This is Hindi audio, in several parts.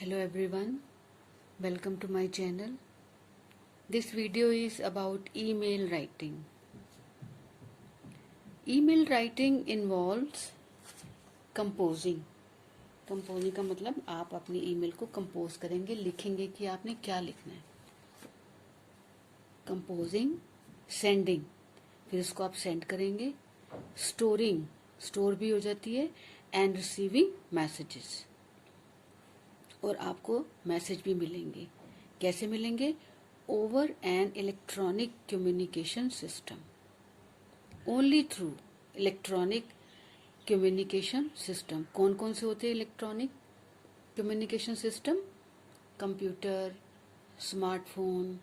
Hello everyone, welcome to my channel. This video is about email writing. Email writing involves composing. Composing का मतलब आप अपनी ईमेल को कंपोज करेंगे, लिखेंगे कि आपने क्या लिखना है. कंपोजिंग, सेंडिंग, फिर उसको आप सेंड करेंगे. स्टोरिंग, स्टोर भी हो जाती है. एंड रिसीविंग मैसेजेस, और आपको मैसेज भी मिलेंगे. कैसे मिलेंगे? Over an electronic communication system. Only through electronic communication system. कौन कौन से होते हैं electronic communication system? Computer, smartphone,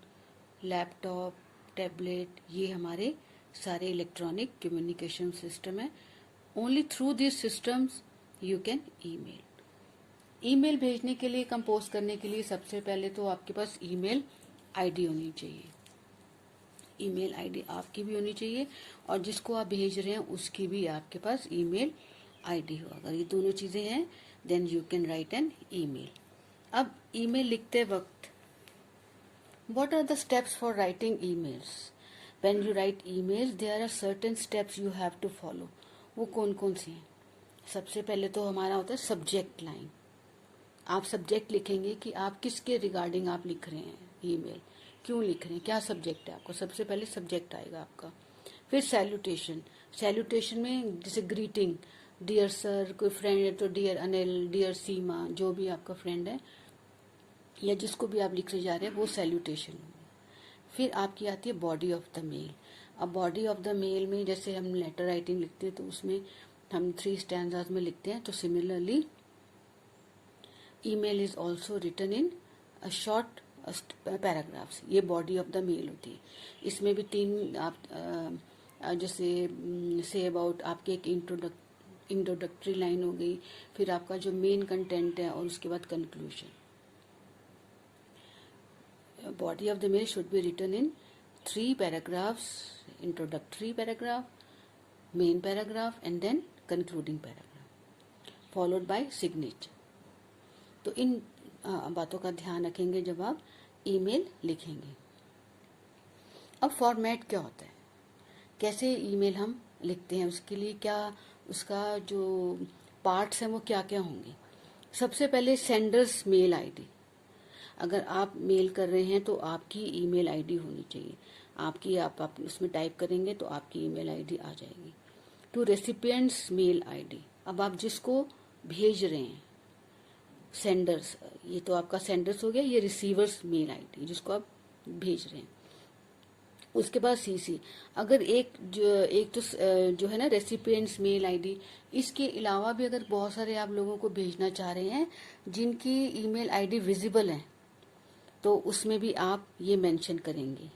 laptop, tablet, ये हमारे सारे इलेक्ट्रॉनिक कम्युनिकेशन सिस्टम है. Only through this systems you can email. Email भेजने के लिए, कंपोज करने के लिए सबसे पहले तो आपके पास ईमेल आईडी होनी चाहिए. ईमेल आईडी आपकी भी होनी चाहिए और जिसको आप भेज रहे हैं उसकी भी आपके पास ईमेल आईडी हो. अगर ये दोनों चीजें हैं then you can write an email. अब ईमेल लिखते वक्त what are the steps for writing emails? When you write emails there are certain steps you have to follow. वो कौन कौन से हैं? सबसे पहले तो हमारा होता है सब्जेक्ट लाइन. आप सब्जेक्ट लिखेंगे कि आप किसके रिगार्डिंग आप लिख रहे हैं ईमेल, क्यों लिख रहे हैं, क्या सब्जेक्ट है आपको. सबसे पहले सब्जेक्ट आएगा आपका. फिर सैल्यूटेशन. सैल्यूटेशन में जैसे ग्रीटिंग, डियर सर, कोई फ्रेंड है तो डियर अनिल, डियर सीमा, जो भी आपका फ्रेंड है या जिसको भी आप लिखने जा रहे हैं वो सैल्यूटेशन. फिर आपकी आती है बॉडी ऑफ द मेल. अब बॉडी ऑफ द मेल में जैसे हम लेटर राइटिंग लिखते हैं तो उसमें हम 3 स्टैंजाज में लिखते हैं. तो similarly email is also written in short paragraphs. ये बॉडी ऑफ द मेल होती है. इसमें भी 3 आप जैसे से अबाउट आपके एक इंट्रोडक्टरी लाइन हो गई, फिर आपका जो मेन कंटेंट है और उसके बाद conclusion. Body of the mail should be written in 3 paragraphs. Introductory paragraph, main paragraph and then concluding paragraph followed by signature. तो इन बातों का ध्यान रखेंगे जब आप ईमेल लिखेंगे. अब फॉर्मेट क्या होता है, कैसे ईमेल हम लिखते हैं, उसके लिए क्या उसका जो पार्ट्स हैं वो क्या क्या होंगे. सबसे पहले सेंडर्स मेल आईडी. अगर आप मेल कर रहे हैं तो आपकी ईमेल आईडी होनी चाहिए. आपकी आप उसमें टाइप करेंगे तो आपकी ईमेल आईडी आ जाएगी. To recipients mail ID. अब आप जिसको भेज रहे हैं, सेंडर्स, ये तो आपका सेंडर्स हो गया. ये रिसीवर्स मेल आईडी जिसको आप भेज रहे हैं. उसके बाद सीसी. अगर एक तो जो है ना रेसिपिएंट्स मेल आईडी, इसके अलावा भी अगर बहुत सारे आप लोगों को भेजना चाह रहे हैं जिनकी ईमेल आईडी विजिबल है तो उसमें भी आप ये मेंशन करेंगे.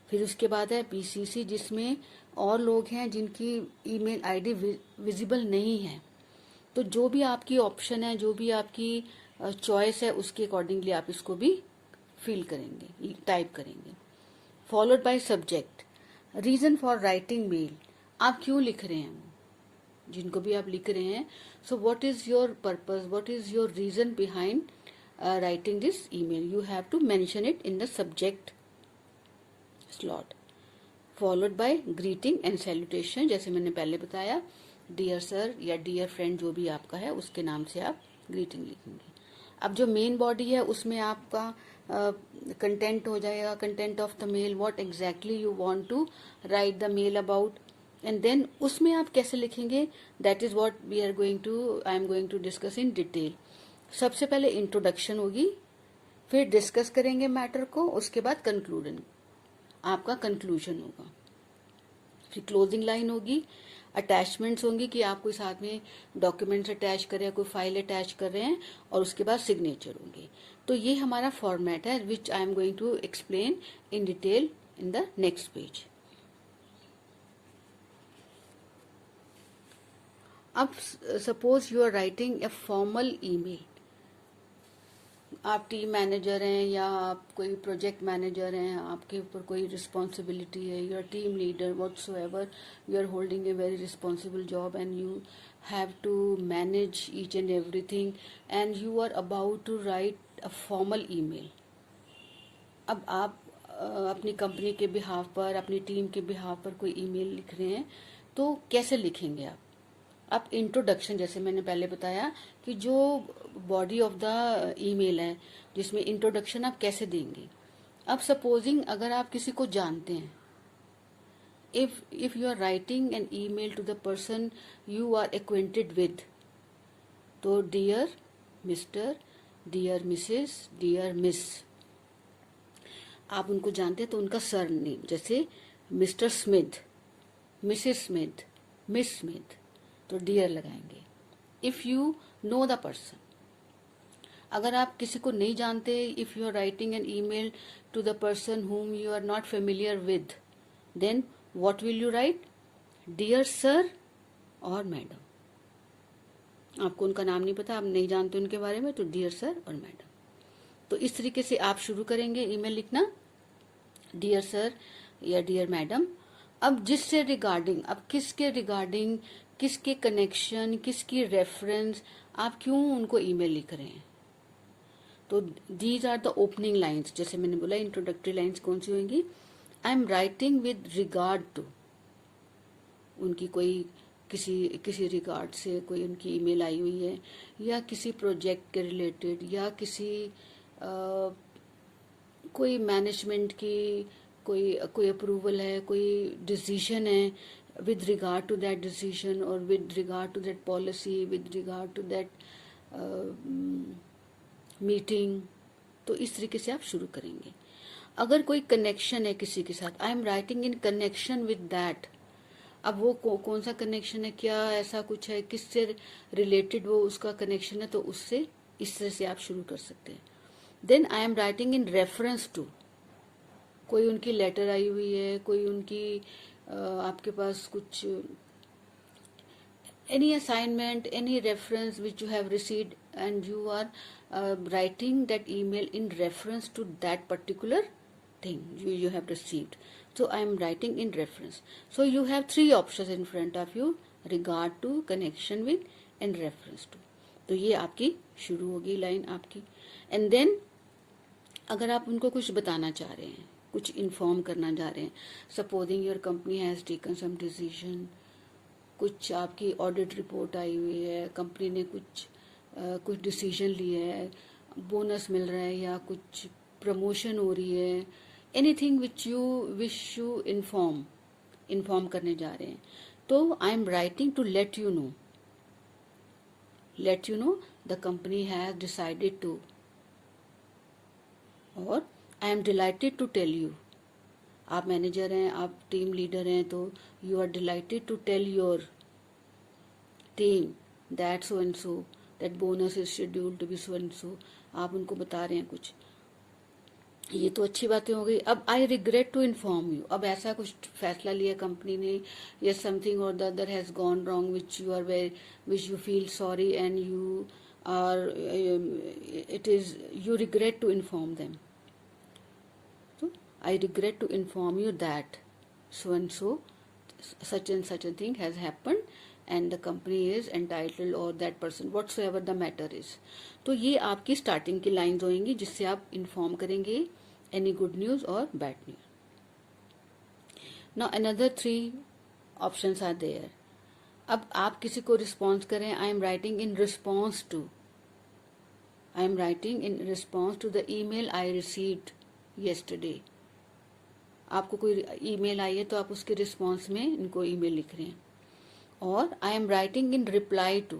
फिर उसके बाद है पीसीसी, जिसमें और लोग हैं जिनकी ईमेल आईडी विजिबल नहीं है. तो जो भी आपकी ऑप्शन है, जो भी आपकी चॉइस है, उसके अकॉर्डिंगली आप इसको भी फिल करेंगे, टाइप करेंगे. Followed by subject. Reason for writing mail. आप क्यों लिख रहे हैं, जिनको भी आप लिख रहे हैं. So what is your purpose, what is your reason behind writing this email. You have to mention it in the subject slot. Followed by greeting and salutation. जैसे मैंने पहले बताया, डियर सर या डियर फ्रेंड जो भी आपका है उसके नाम से आप ग्रीटिंग लिखेंगे. अब जो मेन बॉडी है उसमें आपका कंटेंट हो जाएगा. Content of the mail, what exactly you want to write the mail about. And then उसमें आप कैसे लिखेंगे, that is what we are going to I am going to discuss in detail. सबसे पहले इंट्रोडक्शन होगी, फिर डिस्कस करेंगे मैटर को, उसके बाद कंक्लूजन, आपका कंक्लूजन होगा. फिर क्लोजिंग लाइन होगी. अटैचमेंट्स होंगी कि आप कोई साथ में डॉक्यूमेंट्स अटैच कर रहे हैं, कोई फाइल अटैच कर रहे हैं, और उसके बाद सिग्नेचर होंगे. तो ये हमारा फॉर्मेट है which I am going to explain in detail in the next page. अब suppose you are writing a formal email. आप टीम मैनेजर हैं या आप कोई प्रोजेक्ट मैनेजर हैं, आपके ऊपर कोई रिस्पॉन्सिबिलिटी है, you are team leader, whatsoever, you are holding a very responsible job and you have to manage each and everything and you are about to write a formal email. अब आप अपनी कंपनी के बिहाफ पर, अपनी टीम के बिहाफ पर कोई ईमेल लिख रहे हैं, तो कैसे लिखेंगे आप इंट्रोडक्शन, जैसे मैंने पहले बताया कि जो बॉडी ऑफ द ईमेल है जिसमें इंट्रोडक्शन आप कैसे देंगे। अब सपोजिंग अगर आप किसी को जानते हैं, if you are writing an email to the person you are acquainted with, तो dear Mr, dear Mrs, dear Miss, आप उनको जानते हैं तो उनका सर नेम, जैसे Mr Smith, Mrs Smith, Miss Smith, तो डियर लगाएंगे। If you know the person, अगर आप किसी को नहीं जानते, if you are writing an email to the person whom you are not familiar with, then what will you write? Dear sir और मैडम। आपको उनका नाम नहीं पता, आप नहीं जानते उनके बारे में, तो डियर सर और मैडम। तो इस तरीके से आप शुरू करेंगे ईमेल लिखना, डियर सर या डियर मैडम। अब जिससे रिगार्डिंग, अब किसके रिगार्डिंग, किसके कनेक्शन, किसकी रेफरेंस, आप क्यों उनको ईमेल लिख रहे हैं, तो these are the opening lines. जैसे मैंने बोला इंट्रोडक्टरी लाइंस कौन सी होंगी, I am writing with regard to, उनकी कोई किसी रिगार्ड से कोई उनकी ईमेल आई हुई है, या किसी प्रोजेक्ट के रिलेटेड, या किसी कोई मैनेजमेंट की कोई अप्रूवल है, कोई डिसीजन है, with regard to that decision or with regard to that policy, with regard to that meeting, तो इस तरीके से आप शुरू करेंगे। अगर कोई कनेक्शन है किसी के साथ, आई am writing in connection with that, अब वो कौन सा कनेक्शन है, क्या ऐसा कुछ है, किससे रिलेटेड वो उसका कनेक्शन है, तो उससे इस तरह से आप शुरू कर सकते हैं। Then I am writing in reference to, कोई उनकी लेटर आई हुई है, कोई उनकी आपके पास कुछ any assignment, any reference which you have received, and you are writing that email in reference to that particular thing you have received. So I am writing in reference. So you have three options in front of you: regard to, connection with, and reference to. तो ये आपकी शुरू होगी लाइन आपकी। एंड देन अगर आप उनको कुछ बताना चाह रहे हैं, कुछ इन्फॉर्म करना चाह रहे हैं, supposing your company has taken some decision, कुछ आपकी ऑडिट रिपोर्ट आई हुई है, कंपनी ने कुछ डिसीजन लिए है, बोनस मिल रहा है या कुछ प्रमोशन हो रही है, anything which you wish you inform करने जा रहे हैं, तो I am writing to let you know the company has decided to, और I am delighted to tell you, आप मैनेजर हैं, आप टीम लीडर हैं, तो you are delighted to tell your team that so and so, that bonus is scheduled to be so and so, आप उनको बता रहे हैं कुछ। ये तो अच्छी बातें हो गई। अब I regret to inform you, अब ऐसा कुछ फैसला लिया कंपनी ने, या समथिंग और the other has gone wrong which you feel sorry and you are you regret to inform them. I regret to inform you that so and so, such and such a thing has happened and the company is entitled, or that person, whatsoever the matter is. तो ये आपकी स्टार्टिंग की लाइंस होंगी जिससे आप इन्फॉर्म करेंगे एनी गुड न्यूज और bad news. Now another 3 options are there. अब आप किसी को रिस्पॉन्स करें, I am writing in response to, I am writing in response to the email I received yesterday। आपको कोई ईमेल आई है तो आप उसके रिस्पॉन्स में इनको ईमेल लिख रहे हैं। और I am writing in reply to,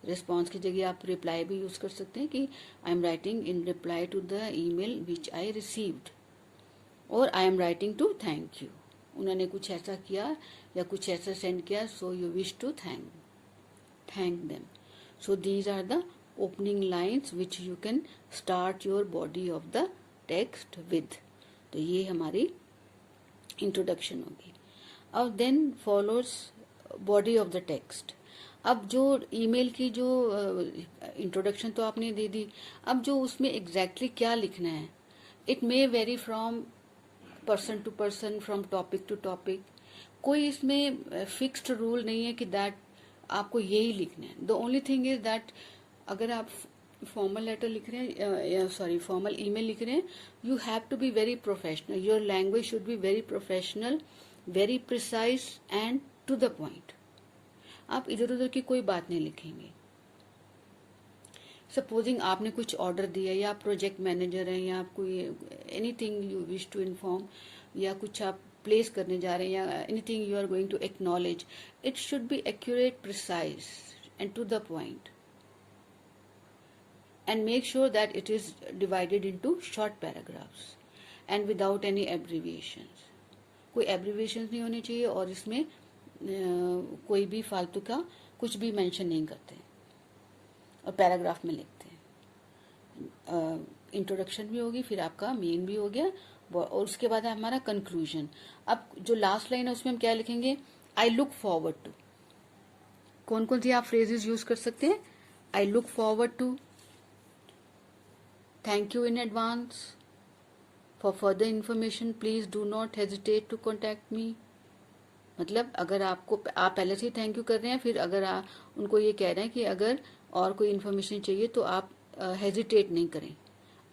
response की जगह आप रिप्लाई भी यूज कर सकते हैं कि I am writing in reply to the email which I received. और I am writing to thank you, उन्होंने कुछ ऐसा किया या कुछ ऐसा सेंड किया, so you wish to thank them. So these are the opening lines which you can start your body of the text with. तो ये हमारी इंट्रोडक्शन होगी। अब then follows body of the text. अब जो ईमेल की जो इंट्रोडक्शन तो आपने दे दी, अब जो उसमें एग्जैक्टली क्या लिखना है, it may vary from person to person, from topic to topic. कोई इसमें फिक्स्ड रूल नहीं है कि दैट आपको यही लिखना है। The only thing is that अगर आप फॉर्मल लेटर लिख रहे हैं, सॉरी फॉर्मल ईमेल लिख रहे हैं, you have to be very professional, your language should be very professional, very precise and to the point. आप इधर उधर की कोई बात नहीं लिखेंगे। सपोजिंग आपने कुछ ऑर्डर दिया, या आप प्रोजेक्ट मैनेजर हैं, या आप कोई anything you wish to inform, या कुछ आप प्लेस करने जा रहे हैं, या anything you are going to acknowledge, it should be accurate, precise and to the point, and make sure that it is divided into short paragraphs and without any abbreviations. कोई abbreviations नहीं होने चाहिए, और इसमें कोई भी फालतू का कुछ भी मेंशन नहीं करते और पैराग्राफ में लिखते हैं। इंट्रोडक्शन भी होगी, फिर आपका मेन भी हो गया, और उसके बाद है हमारा कंक्लूजन। अब जो लास्ट लाइन है उसमें हम क्या लिखेंगे, आई लुक फॉरवर्ड टू। कौन कौन सी आप फ्रेजेस यूज कर सकते हैं, I look forward to, Thank you in advance. For further information, please do not hesitate to contact me. मतलब अगर आपको, आप पहले से ही थैंक यू कर रहे हैं, फिर अगर उनको ये कह रहे हैं कि अगर और कोई इन्फॉर्मेशन चाहिए तो आप हेजिटेट नहीं करें,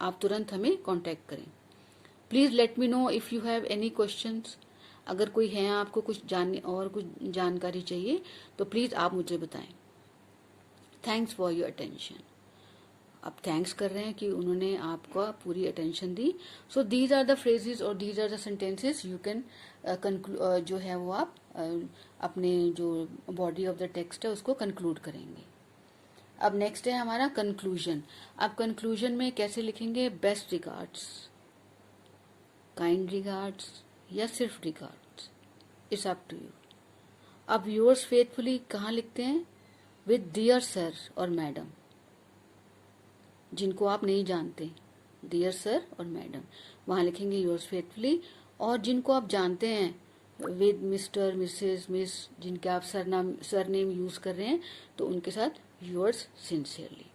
आप तुरंत हमें कांटेक्ट करें। Please let me know if you have any questions. अगर कोई है आपको कुछ जानने और कुछ जानकारी चाहिए तो प्लीज़ आप मुझे बताएं। Thanks for your attention. अब थैंक्स कर रहे हैं कि उन्होंने आपको पूरी अटेंशन दी। So these are the phrases और these are the sentences you can जो है वो आप अपने जो बॉडी ऑफ द टेक्स्ट है उसको कंक्लूड करेंगे। अब नेक्स्ट है हमारा कंक्लूजन। अब कंक्लूजन में कैसे लिखेंगे, बेस्ट रिगार्ड्स, काइंड रिगार्ड्स, या सिर्फ regards, it's up to you. अब योर्स फेथफुली कहाँ लिखते हैं, विद डियर सर और मैडम, जिनको आप नहीं जानते, डियर सर और मैडम, वहां लिखेंगे योर्स फेथफुली। और जिनको आप जानते हैं, विद मिस्टर, मिसेस, मिस, जिनके आप सरनेम यूज कर रहे हैं, तो उनके साथ yours sincerely.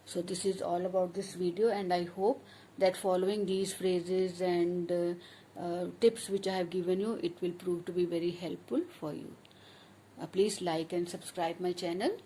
So this is all about this video, and I hope that following these phrases and tips which I have given you, it will prove to be very helpful for you. Please like and subscribe my channel.